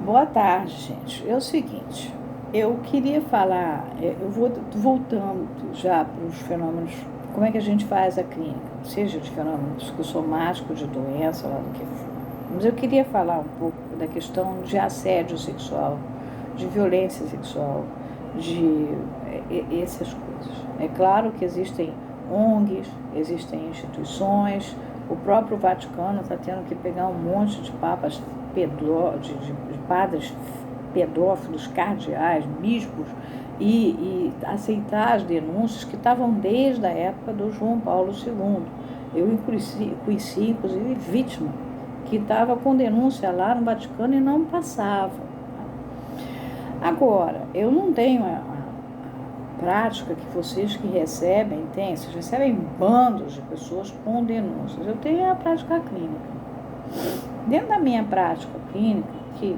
Boa tarde, gente. É o seguinte, eu queria falar, eu vou voltando já para os fenômenos, como é que a gente faz a clínica, seja de fenômeno psicossomático, de doença, lá do que for. Mas eu queria falar um pouco da questão de assédio sexual, de violência sexual, de essas coisas. É claro que existem ONGs, existem instituições, o próprio Vaticano está tendo que pegar um monte de papas de padres pedófilos, cardeais, bispos, e aceitar as denúncias que estavam desde a época do João Paulo II. Eu conheci inclusive, vítima que estava com denúncia lá no Vaticano e não passava. Agora, eu não tenho a prática que vocês que recebem têm, vocês recebem bandos de pessoas com denúncias. Eu tenho a prática clínica. Dentro da minha prática clínica, que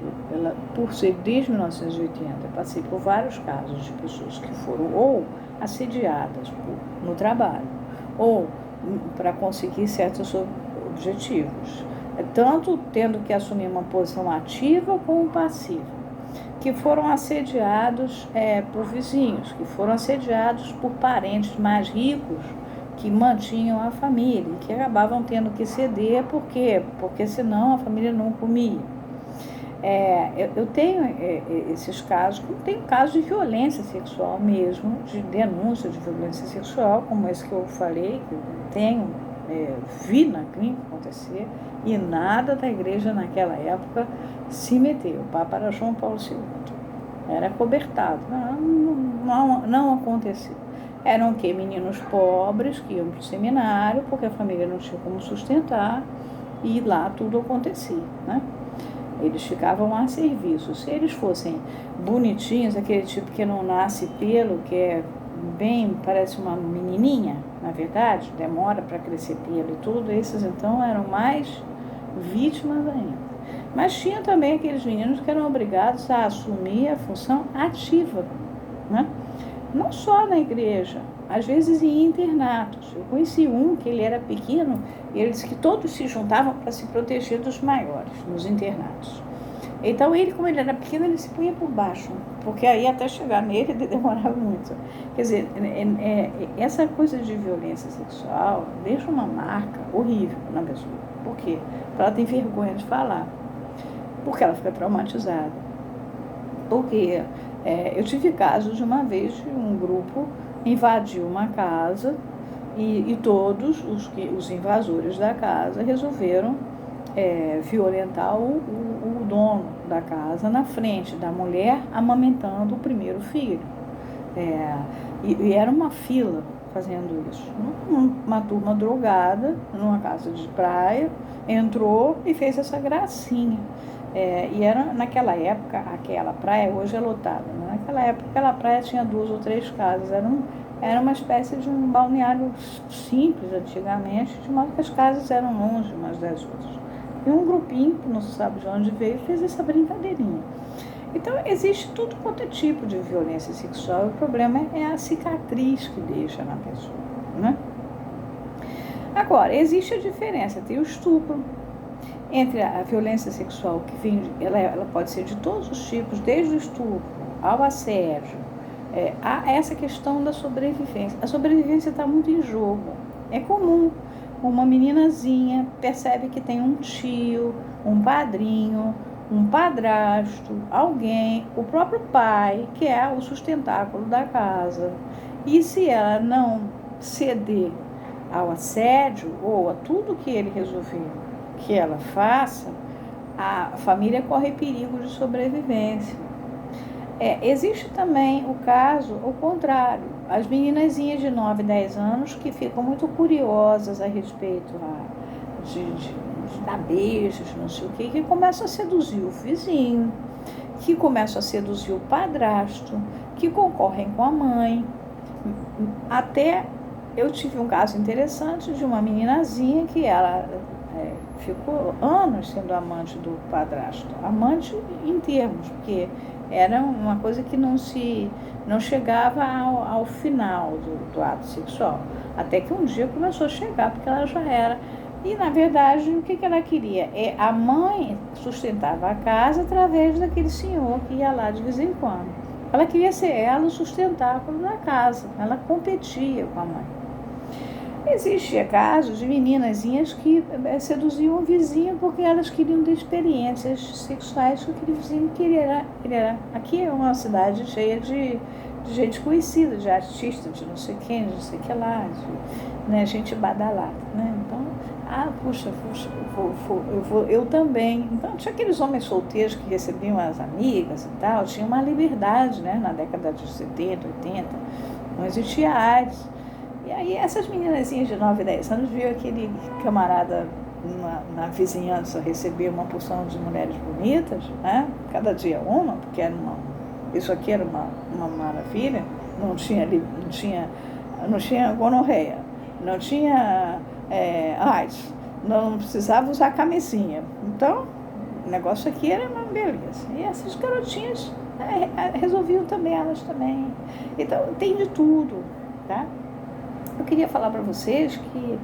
por ser desde 1980, eu passei por vários casos de pessoas que foram ou assediadas no trabalho, ou para conseguir certos objetivos, tanto tendo que assumir uma posição ativa como passiva, que foram assediados por vizinhos, que foram assediados por parentes mais ricos que mantinham a família, que acabavam tendo que ceder, por quê? Porque senão a família não comia. Eu tenho esses casos, como tenho casos de violência sexual mesmo, de denúncia de violência sexual, como esse que eu falei, que eu vi na clínica acontecer, e nada da igreja naquela época se meteu. O Papa era João Paulo II, era cobertado, não aconteceu. Eram meninos pobres que iam para o seminário, porque a família não tinha como sustentar, e lá tudo acontecia, né? Eles ficavam a serviço. Se eles fossem bonitinhos, aquele tipo que não nasce pelo, que é bem, parece uma menininha, na verdade, demora para crescer pelo e tudo, esses então eram mais vítimas ainda. Mas tinha também aqueles meninos que eram obrigados a assumir a função ativa, né? Não só na igreja, às vezes em internatos. Eu conheci um que ele era pequeno e ele disse que todos se juntavam para se proteger dos maiores nos internatos. Então ele, como ele era pequeno, ele se punha por baixo, porque aí até chegar nele ele demorava muito. Quer dizer, essa coisa de violência sexual deixa uma marca horrível na pessoa. Por quê? Porque ela tem vergonha de falar, porque ela fica traumatizada, porque eu tive casos de uma vez de um grupo invadiu uma casa e todos os invasores da casa resolveram violentar o dono da casa na frente da mulher amamentando o primeiro filho. E era uma fila fazendo isso. Uma turma drogada numa casa de praia entrou e fez essa gracinha. E era naquela época, aquela praia hoje é lotada, né? Naquela época aquela praia tinha 2 ou 3 casas, era uma espécie de um balneário simples antigamente, de modo que as casas eram longe umas das outras. E um grupinho, que não se sabe de onde veio, fez essa brincadeirinha. Então existe tudo quanto é tipo de violência sexual, o problema é a cicatriz que deixa na pessoa, né? Agora, existe a diferença, tem o estupro, entre a violência sexual, que vem, ela pode ser de todos os tipos, desde o estupro ao assédio, a essa questão da sobrevivência. A sobrevivência está muito em jogo. É comum uma meninazinha percebe que tem um tio, um padrinho, um padrasto, alguém, o próprio pai, que é o sustentáculo da casa. E se ela não ceder ao assédio ou a tudo que ele resolveu que ela faça, a família corre perigo de sobrevivência. Existe também o caso, o contrário, as meninazinhas de 9, 10 anos que ficam muito curiosas a respeito de dar beijos, não sei o que começam a seduzir o vizinho, que começam a seduzir o padrasto, que concorrem com a mãe. Até eu tive um caso interessante de uma meninazinha que ela ficou anos sendo amante do padrasto, amante em termos, porque era uma coisa que não chegava ao final do ato sexual, até que um dia começou a chegar, porque ela já era E, na verdade, o que ela queria? A mãe sustentava a casa através daquele senhor que ia lá de vez em quando. Ela queria ser ela o sustentáculo da casa. Ela competia com a mãe. Existia casos de meninazinhas que seduziam o vizinho porque elas queriam ter experiências sexuais com aquele vizinho que ele era. Aqui é uma cidade cheia de gente conhecida, de artistas, de não sei quem, de não sei que lá, né, gente badalada, né? Então, puxa, eu também. Então, tinha aqueles homens solteiros que recebiam as amigas e tal, tinha uma liberdade, né, na década de 70, 80, não existia AIDS. E aí essas meninazinhas de 9, 10 anos viu aquele camarada na vizinhança receber uma porção de mulheres bonitas, né? Cada dia uma, porque isso aqui era uma maravilha, não tinha gonorreia, não tinha AIDS, não precisava usar camisinha. Então, o negócio aqui era uma beleza. E essas garotinhas resolviam também, elas também. Então, tem de tudo, tá? Eu queria falar para vocês que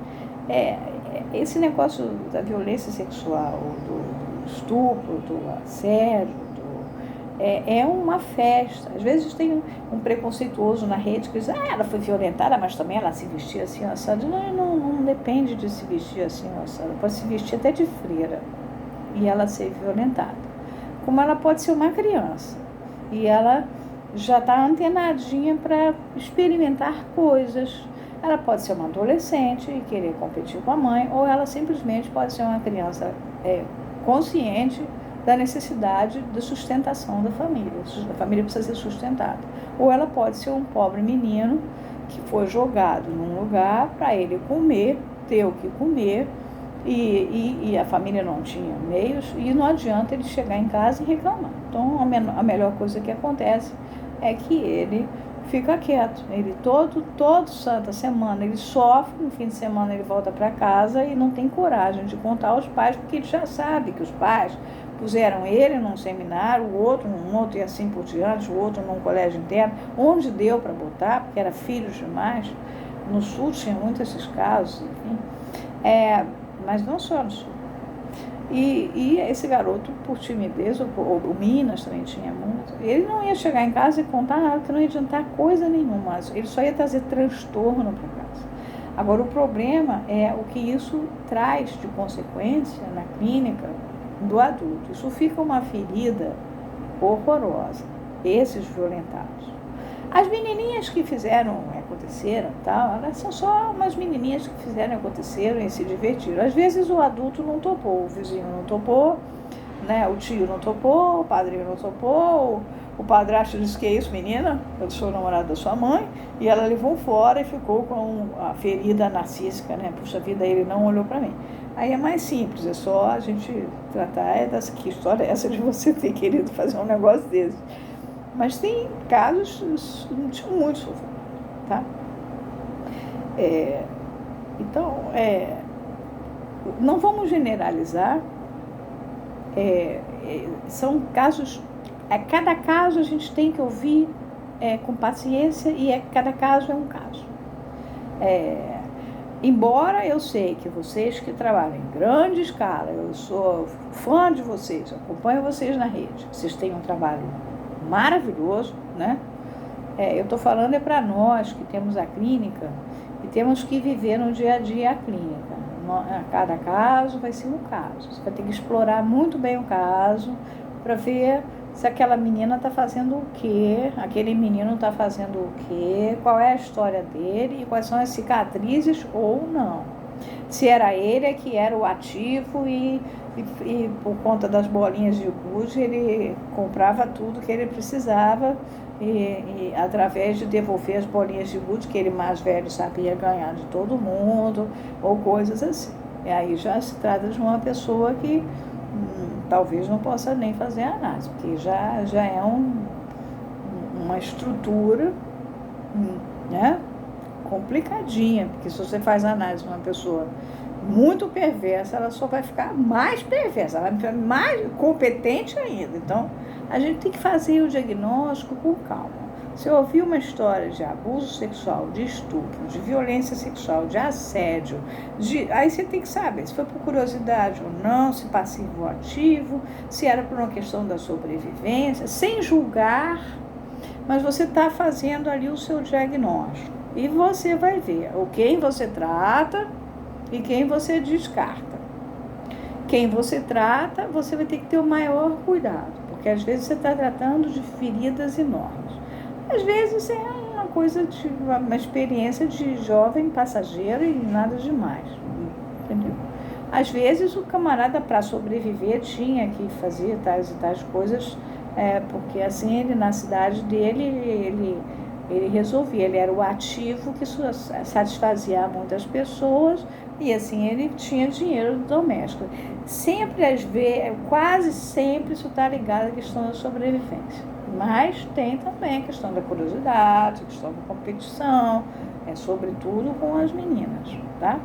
esse negócio da violência sexual, do estupro, do assédio, é uma festa. Às vezes tem um preconceituoso na rede que diz, ela foi violentada, mas também ela se vestia assim, assado. Não depende de se vestir assim, assado. Ela pode se vestir até de freira e ela ser violentada. Como ela pode ser uma criança e ela já está antenadinha para experimentar coisas. Ela pode ser uma adolescente e querer competir com a mãe, ou ela simplesmente pode ser uma criança consciente da necessidade de sustentação da família. A família precisa ser sustentada. Ou ela pode ser um pobre menino que foi jogado num lugar para ele comer, ter o que comer, e a família não tinha meios, e não adianta ele chegar em casa e reclamar. Então, a melhor coisa que acontece é que ele fica quieto. Ele todo santa semana ele sofre, no fim de semana ele volta para casa e não tem coragem de contar aos pais, porque ele já sabe que os pais puseram ele num seminário, o outro num outro e assim por diante, o outro num colégio interno, onde deu para botar, porque era filhos demais. No Sul tinha muitos esses casos, enfim. Mas não só no Sul. E esse garoto, por timidez, o Minas também tinha muito, ele não ia chegar em casa e contar nada, que não ia adiantar coisa nenhuma, ele só ia trazer transtorno para casa. Agora, o problema é o que isso traz de consequência na clínica do adulto. Isso fica uma ferida horrorosa, esses violentados. As menininhas que aconteceram, tal, elas são só umas menininhas que fizeram, aconteceram e se divertiram. Às vezes o adulto não topou, o vizinho não topou, né? O tio não topou, o padrinho não topou, o padrasto disse, que é isso, menina? Eu sou namorada da sua mãe, e ela levou fora e ficou com a ferida narcísica, né? Puxa vida, ele não olhou para mim. Aí é mais simples, é só a gente tratar que história é essa de você ter querido fazer um negócio desse. Mas tem casos muito sofridos, tá? Então, não vamos generalizar, são casos, cada caso a gente tem que ouvir com paciência e cada caso é um caso. Embora eu sei que vocês que trabalham em grande escala, eu sou fã de vocês, acompanho vocês na rede, vocês têm um trabalho maravilhoso, né? Eu estou falando para nós que temos a clínica e temos que viver no dia a dia a clínica. Cada caso vai ser um caso. Você vai ter que explorar muito bem o caso para ver se aquela menina está fazendo o quê, aquele menino está fazendo o quê, qual é a história dele e quais são as cicatrizes ou não. Se era ele que era o ativo e por conta das bolinhas de gude ele comprava tudo que ele precisava e através de devolver as bolinhas de gude que ele mais velho sabia ganhar de todo mundo ou coisas assim. E aí já se trata de uma pessoa que talvez não possa nem fazer análise, porque já é uma estrutura, né, complicadinha, porque se você faz análise de uma pessoa muito perversa, ela só vai ficar mais perversa, ela vai ficar mais competente ainda. Então, a gente tem que fazer o diagnóstico com calma. Se eu ouvir uma história de abuso sexual, de estupro, de violência sexual, de assédio, aí você tem que saber se foi por curiosidade ou não, se passivo ou ativo, se era por uma questão da sobrevivência, sem julgar, mas você está fazendo ali o seu diagnóstico. E você vai ver quem você trata e quem você descarta. Quem você trata, você vai ter que ter o maior cuidado, porque às vezes você está tratando de feridas enormes. Às vezes é uma coisa de uma experiência de jovem passageiro e nada demais, entendeu? Às vezes o camarada, para sobreviver, tinha que fazer tais e tais coisas, porque assim ele, na cidade dele, ele resolvia, ele era o ativo que satisfazia muitas pessoas e assim ele tinha dinheiro doméstico. Sempre, às vezes, quase sempre isso está ligado à questão da sobrevivência. Mas tem também a questão da curiosidade, a questão da competição, sobretudo com as meninas, tá?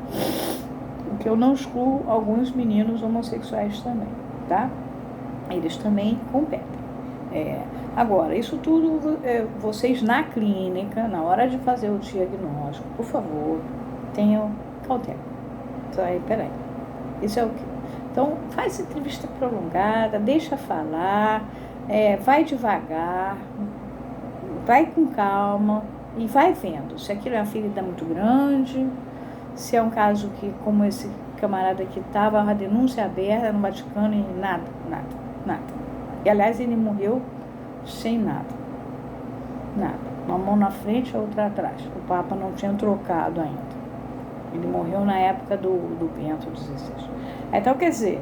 Porque eu não excluo alguns meninos homossexuais também, tá? Eles também competem. Agora, isso tudo, vocês na clínica, na hora de fazer o diagnóstico, por favor, tenham cautela. Então, peraí, isso é o quê? Então, faz entrevista prolongada, deixa falar, vai devagar, vai com calma e vai vendo se aquilo é uma ferida muito grande, se é um caso que, como esse camarada que estava a denúncia aberta no Vaticano e nada. E, aliás, ele morreu sem nada. Uma mão na frente, a outra atrás. O Papa não tinha trocado ainda. Ele morreu na época do Bento XVI. Então, quer dizer,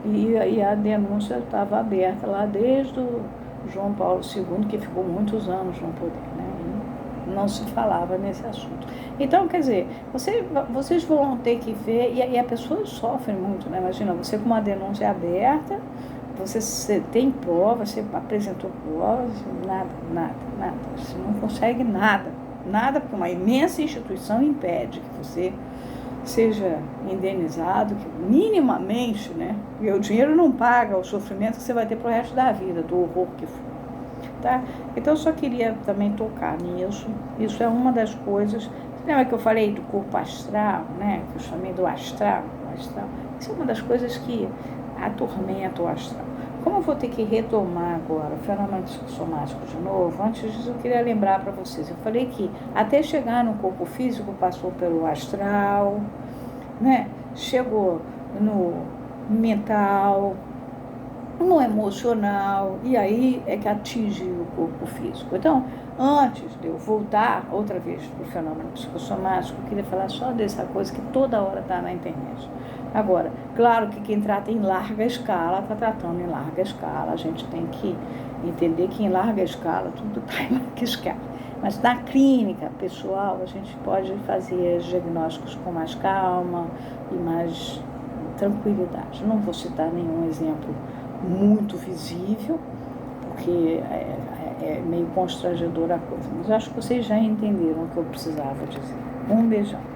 e a denúncia estava aberta lá desde o João Paulo II, que ficou muitos anos no poder, né? E não se falava nesse assunto. Então, quer dizer, vocês vão ter que ver, e a pessoa sofre muito, né? Imagina, você com uma denúncia aberta, você tem provas, você apresentou provas, nada. Você não consegue nada, porque uma imensa instituição impede que você seja indenizado, que minimamente, né? E o dinheiro não paga o sofrimento que você vai ter pro resto da vida, do horror que for, tá? Então eu só queria também tocar nisso. Isso é uma das coisas. Você lembra que eu falei do corpo astral, né? Que eu chamei do astral? Isso é uma das coisas que atormenta o astral. Como eu vou ter que retomar agora o fenômeno psicossomático de novo, antes disso eu queria lembrar para vocês. Eu falei que até chegar no corpo físico passou pelo astral, né? Chegou no mental, no emocional, e aí é que atinge o corpo físico. Então, antes de eu voltar outra vez para o fenômeno psicossomático, eu queria falar só dessa coisa que toda hora está na internet. Agora, claro que quem trata em larga escala, está tratando em larga escala. A gente tem que entender que em larga escala tudo está em larga escala. Mas na clínica pessoal, a gente pode fazer diagnósticos com mais calma e mais tranquilidade. Não vou citar nenhum exemplo muito visível, porque é meio constrangedora a coisa. Mas eu acho que vocês já entenderam o que eu precisava dizer. Um beijão.